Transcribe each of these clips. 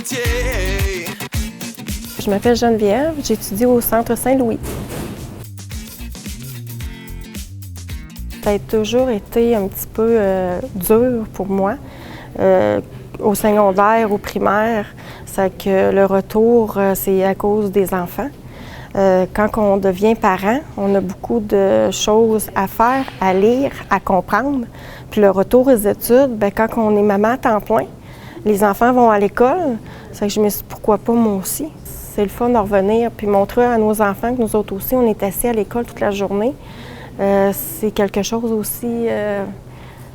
routier. Je m'appelle Geneviève, j'étudie au Centre Saint-Louis. Ça a toujours été un petit peu dur pour moi. Au secondaire, au primaire, c'est que le retour, c'est à cause des enfants. Quand on devient parent, on a beaucoup de choses à faire, à lire, à comprendre. Puis le retour aux études, bien, quand on est maman à temps plein, les enfants vont à l'école. C'est que je me suis dit, pourquoi pas moi aussi? C'est le fun de revenir puis montrer à nos enfants que nous autres aussi, on est assis à l'école toute la journée. C'est quelque chose aussi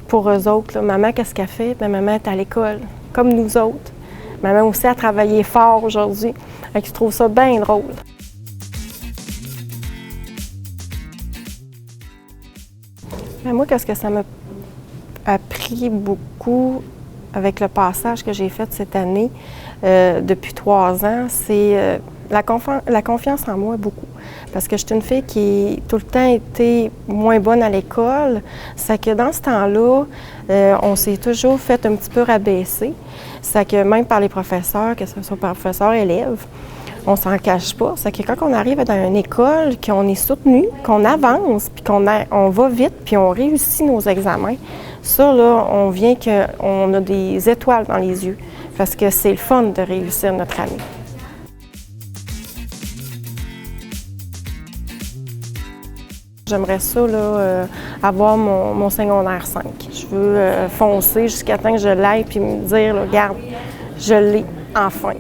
pour eux autres. Là. Maman, qu'est-ce qu'elle fait? Bien, maman est à l'école, comme nous autres. Maman aussi a travaillé fort aujourd'hui. Je trouve ça bien drôle. Mais moi, qu'est-ce que ça m'a appris beaucoup avec le passage que j'ai fait cette année, depuis 3 ans, c'est la confiance en moi beaucoup. Parce que je suis une fille qui tout le temps été moins bonne à l'école. C'est que dans ce temps-là, on s'est toujours fait un petit peu rabaisser. C'est que même par les professeurs, que ce soit par professeurs-élèves, on s'en cache pas. C'est que quand on arrive dans une école, qu'on est soutenu, qu'on avance, puis qu'on va vite, puis on réussit nos examens, ça, là, on vient qu'on a des étoiles dans les yeux. Parce que c'est le fun de réussir notre année. J'aimerais ça, là, avoir mon secondaire 5. Je veux foncer jusqu'à temps que je l'aille puis me dire, là, regarde, je l'ai enfin.